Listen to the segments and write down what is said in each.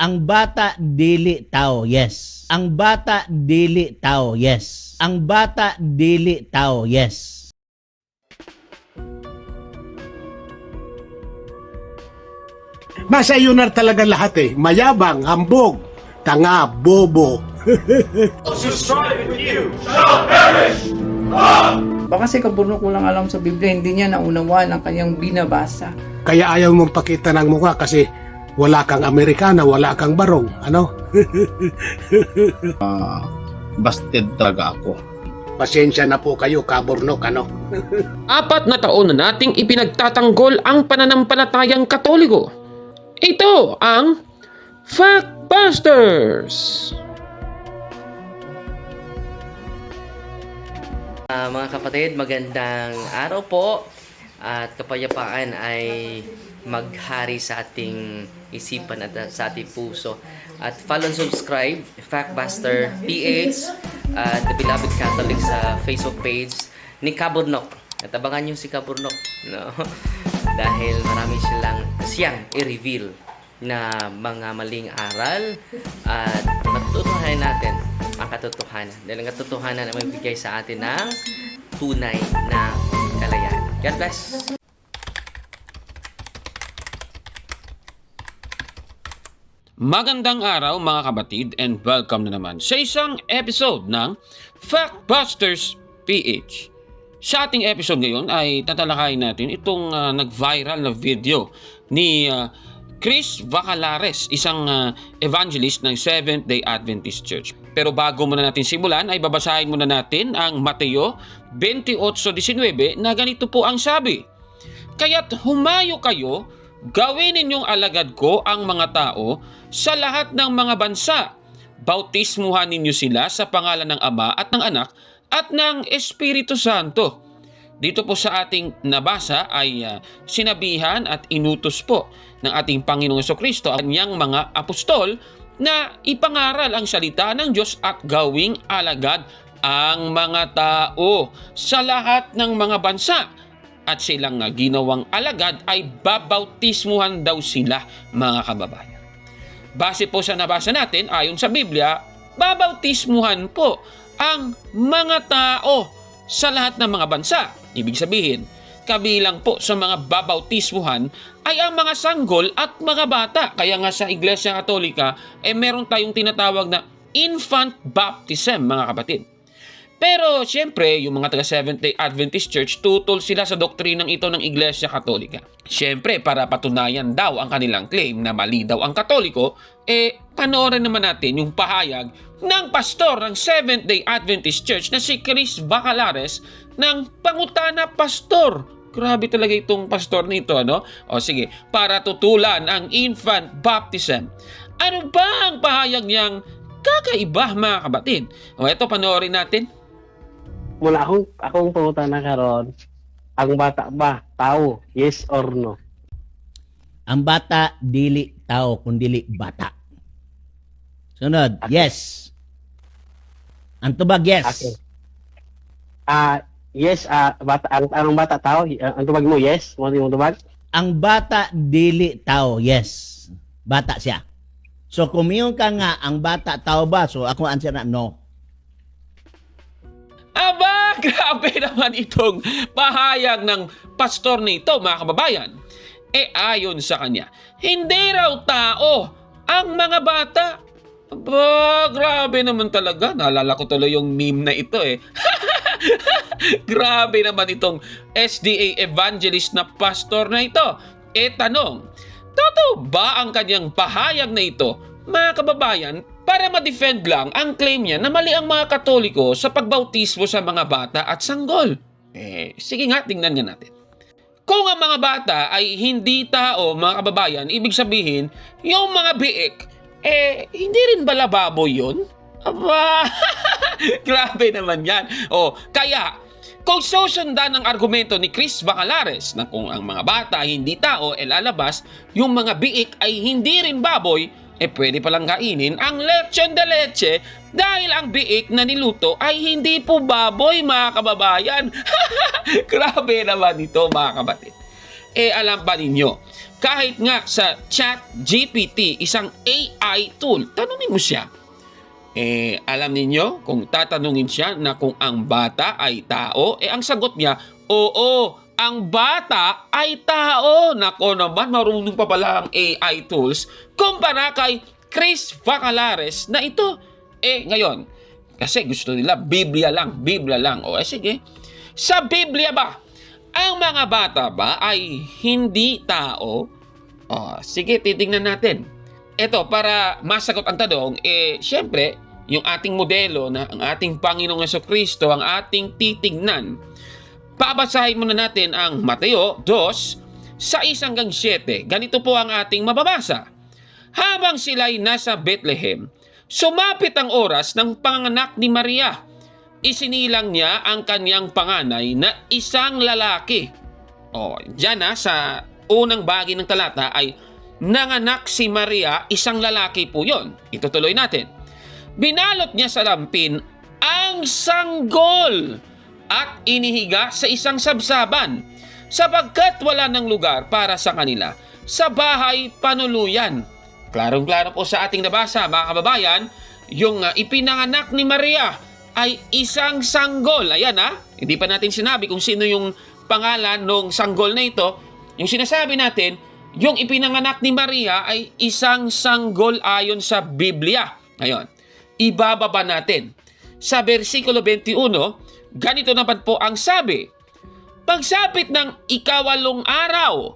Ang bata dili tao, yes. Ang bata dili tao, yes. Ang bata dili tao, yes. Nasa iyo na talaga lahat eh. Mayabang, hambog, tanga, bobo. Baka si Kaburnok walang alam sa Biblia, hindi niya naunawaan ang kanyang binabasa. Kaya ayaw mong pakita ng mukha kasi wala kang Amerikana, wala kang barong. Ano? Busted talaga ako. Pasensya na po kayo, Kaburnok, ano? 4 na taon na nating ipinagtatanggol ang pananampalatayang Katoliko. Ito ang Factbusters! Mga kapatid, magandang araw po at kapayapaan ay maghari sa ating isipan at sa ating puso. At follow and subscribe, Factbuster PH at The Beloved Catholic sa Facebook page ni Kaburnok. At abangan nyo si Kaburnok, no? Dahil marami siyang i-reveal na mga maling aral at matutunan natin ang katotohanan. Dahil ang katotohanan ay magbigay sa atin ng tunay na kalayaan. God bless! Magandang araw mga kapatid and welcome na naman sa isang episode ng Factbusters PH. Sa ating episode ngayon ay tatalakayin natin itong nag-viral na video ni Chris Vacalares, isang evangelist ng Seventh-day Adventist Church. Pero bago muna natin simulan ay babasahin muna natin ang Mateo 28:19 na ganito po ang sabi. Kaya't humayo kayo, gawin ninyong alagad ko ang mga tao sa lahat ng mga bansa. Bautismuhan ninyo sila sa pangalan ng Ama at ng Anak at ng Espiritu Santo. Dito po sa ating nabasa ay sinabihan at inutos po ng ating Panginoong Jesucristo ang kanyang mga apostol na ipangaral ang salita ng Diyos at gawing alagad ang mga tao sa lahat ng mga bansa. At silang ginawang alagad ay babautismuhan daw sila, mga kababayan. Base po sa nabasa natin, ayon sa Biblia, babautismuhan po ang mga tao sa lahat ng mga bansa. Ibig sabihin, kabilang po sa mga babautismuhan ay ang mga sanggol at mga bata. Kaya nga sa Iglesia Katolika, meron tayong tinatawag na infant baptism, mga kapatid. Pero siyempre, yung mga taga Seventh-day Adventist Church, tutol sila sa doktrinang ito ng Iglesia Katolika. Siyempre, para patunayan daw ang kanilang claim na mali daw ang Katoliko, panoorin naman natin yung pahayag ng pastor ng Seventh-day Adventist Church na si Chris Vacalares ng Pangutana Pastor. Grabe talaga itong pastor nito, ano? O sige, para tutulan ang infant baptism. Ano ba ang pahayag niyang kakaiba, mga kapatid? O eto, panoorin natin. Mula akong pangutan na karon, ang bata ba tao, yes or no? Ang bata dili tao kundili bata. Sunod, yes. Ang tubag yes. Okay. Yes, bata ang bata tao, ang tubag mo yes, mo yung tubag. Ang bata dili tao, yes. Bata siya. So kumiyon ka nga ang bata tao ba? So ako answer na no. Aba, grabe naman itong pahayag ng pastor nito, mga kababayan. Ayon sa kanya, hindi raw tao ang mga bata. Aba, grabe naman talaga. Naalala ko tuloy yung meme na ito Grabe naman itong SDA evangelist na pastor na ito. Tanong, totoo ba ang kanyang pahayag na ito, mga kababayan, para ma-defend lang ang claim niya na mali ang mga Katoliko sa pagbautismo sa mga bata at sanggol? Sige nga, tingnan nga natin. Kung ang mga bata ay hindi tao, mga kababayan, ibig sabihin, yung mga biik, hindi rin ba lababoy yun? Aba, grabe naman yan. Kaya, kung susundan ang argumento ni Chris Vacalares na kung ang mga bata hindi tao, lalabas, yung mga biik ay hindi rin baboy, pwede palang kainin ang lechon de leche dahil ang biik na niluto ay hindi po baboy, mga kababayan. Grabe naman ito, mga kapatid. alam ba ninyo, kahit nga sa ChatGPT, isang AI tool, tanungin mo siya. Alam ninyo, kung tatanungin siya na kung ang bata ay tao, ang sagot niya, oo, ang bata ay tao. Nako naman, marunong pa pala ang AI tools kumpara kay Chris Vacalares na ito. Ngayon, kasi gusto nila Biblia lang. Sige. Sa Biblia ba, ang mga bata ba ay hindi tao? Sige, titingnan natin. Ito, para masagot ang tanong, syempre, yung ating modelo na ang ating Panginoong Jesucristo ang ating titingnan. Babasahin muna natin ang Mateo 2:6-7. Ganito po ang ating mababasa. Habang sila'y nasa Bethlehem, sumapit ang oras ng panganak ni Maria. Isinilang niya ang kanyang panganay na isang lalaki. Diyan sa unang bahagi ng talata ay nanganak si Maria, isang lalaki po yon. Itutuloy natin. Binalot niya sa lampin ang sanggol at inihiga sa isang sabsaban sapagkat wala ng lugar para sa kanila sa bahay panuluyan. Klarong-klaro po sa ating nabasa, mga kababayan, yung ipinanganak ni Maria ay isang sanggol. Ayan hindi pa natin sinabi kung sino yung pangalan ng sanggol na ito. Yung sinasabi natin, yung ipinanganak ni Maria ay isang sanggol ayon sa Biblia. Ngayon, ibababa natin. Sa versikulo 21, ganito naman po ang sabi. Pagsapit ng 8 araw,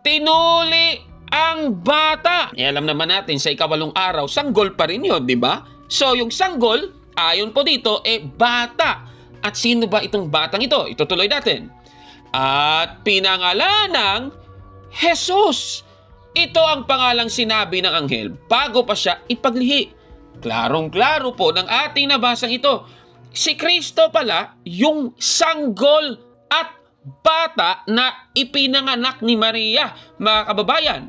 tinuli ang bata. Alam naman natin sa 8 araw, sanggol pa rin yun, di ba? So, yung sanggol, ayon po dito, bata. At sino ba itong batang ito? Itutuloy natin. At pinangalan ng Jesus. Ito ang pangalang sinabi ng anghel bago pa siya ipaglihi. Klarong-klaro po ng ating nabasang ito. Si Kristo pala yung sanggol at bata na ipinanganak ni Maria, mga kababayan.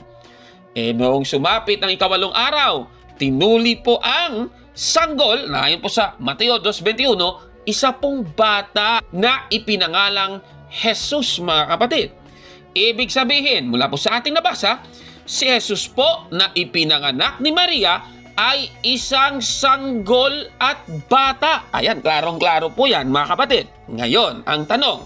Noong sumapit ang 8 araw, tinuli po ang sanggol, na ayon po sa Mateo 2:21, isa pong bata na ipinangalang Jesus, mga kapatid. Ibig sabihin, mula po sa ating nabasa, si Jesus po na ipinanganak ni Maria ay isang sanggol at bata. Ayan, klarong-klaro po yan, mga kapatid. Ngayon, ang tanong,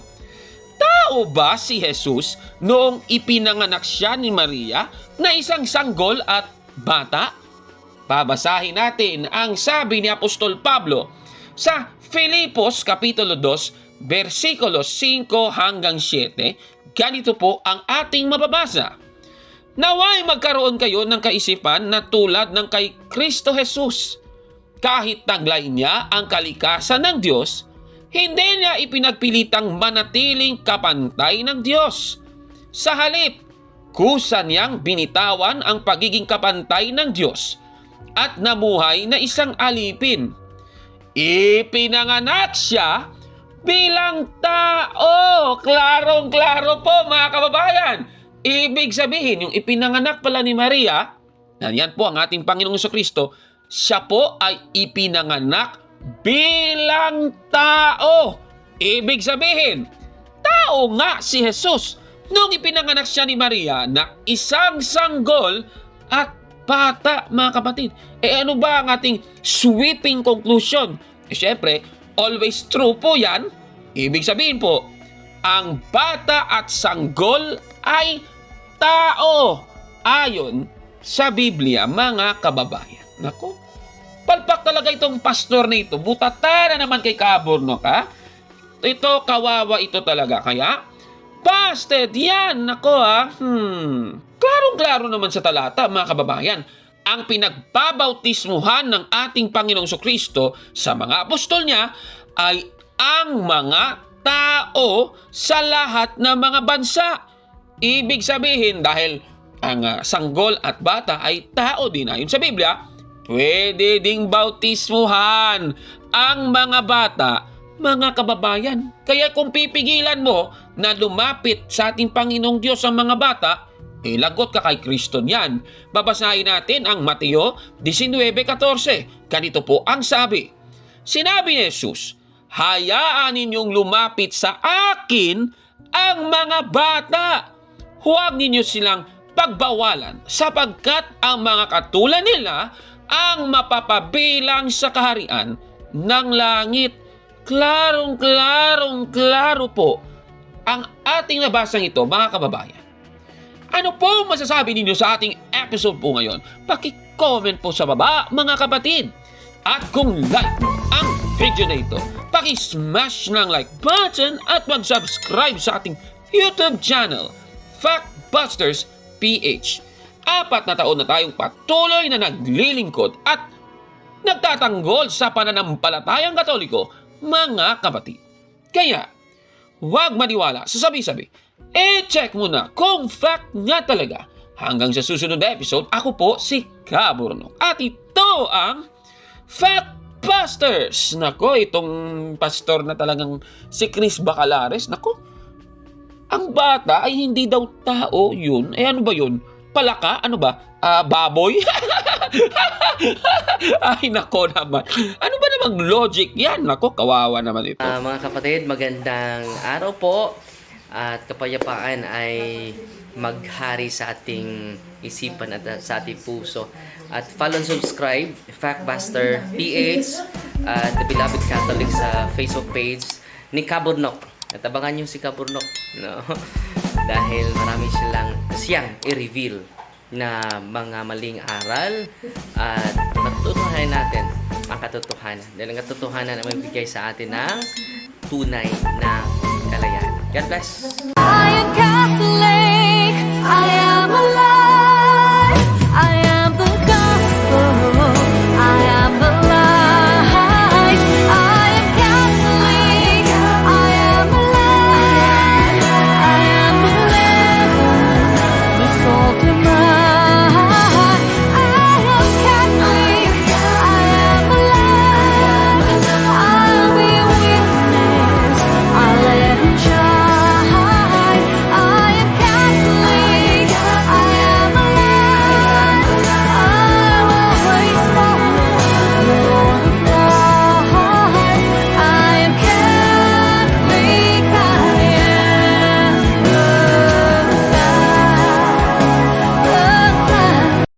tao ba si Jesus noong ipinanganak siya ni Maria na isang sanggol at bata? Babasahin natin ang sabi ni Apostol Pablo sa Filipos Kapitulo 2, versikulo 5-7. Ganito po ang ating mababasa. Naway magkaroon kayo ng kaisipan na tulad ng kay Kristo Jesus. Kahit taglay niya ang kalikasan ng Diyos, hindi niya ipinagpilitang manatiling kapantay ng Diyos. Sa halip, kusa niyang binitawan ang pagiging kapantay ng Diyos at namuhay na isang alipin. Ipinanganak siya bilang tao. Klarong-klaro po, mga kababayan. Ibig sabihin, yung ipinanganak pala ni Maria, yan po ang ating Panginoong Jesucristo, siya po ay ipinanganak bilang tao. Ibig sabihin, tao nga si Jesus nung ipinanganak siya ni Maria na isang sanggol at bata, mga kapatid. Ano ba ang ating sweeping conclusion? Siyempre, always true po yan. Ibig sabihin po, ang bata at sanggol ay tao ayon sa Biblia, mga kababayan. Nako, palpak talaga itong pastor na ito. Butata na naman kay Kaborno ka. Ito, kawawa ito talaga. Kaya, busted yan. Nako Klarong-klaro naman sa talata, mga kababayan. Ang pinagbabautismuhan ng ating Panginoong Jesucristo sa mga apostol niya ay ang mga tao sa lahat ng mga bansa. Ibig sabihin, dahil ang sanggol at bata ay tao din ayon sa Biblia, pwede ding bautismuhan ang mga bata, mga kababayan. Kaya kung pipigilan mo na lumapit sa ating Panginoong Diyos ang mga bata, lagot ka kay Kristo niyan. Babasahin natin ang Mateo 19:14. Ganito po ang sabi. Sinabi ni Jesus, hayaan ninyong lumapit sa akin ang mga bata huwag ninyo silang pagbawalan sapagkat ang mga katulad nila ang mapapabilang sa kaharian ng langit. Klaro po ang ating nabasang ito, mga kababayan. Ano po masasabi ninyo sa ating episode po ngayon? Paki-comment po sa baba, mga kapatid. At kung like ang video na ito, paki-smash ng like button at mag-subscribe sa ating YouTube channel, Factbusters PH. 4 na taon na tayong patuloy na naglilingkod at nagtatanggol sa pananampalatayang Katoliko, mga kapatid. Kaya, huwag maniwala sa sabi-sabi. check muna kung fact nga talaga. Hanggang sa susunod na episode, ako po si Kaburnok. At ito ang Factbusters. Nako, itong pastor na talagang si Chris Bacalares. Nako, ang bata ay hindi daw tao yun. Ano ba yun? Palaka? Ano ba? Baboy? Ay, nako naman. Ano ba namang logic yan? Nako, kawawa naman ito. Mga kapatid, magandang araw po. At kapayapaan ay maghari sa ating isipan at sa ating puso. At follow and subscribe, Factbuster PH, at The Beloved Catholic sa Facebook page ni Kaburnok. At abangan nyo si Kaburnok, no? Dahil marami siyang i-reveal na mga maling aral at matutuhanan natin ang katotohanan. Dahil ang katotohanan ay magbigay sa atin ng tunay na kalayaan. God bless!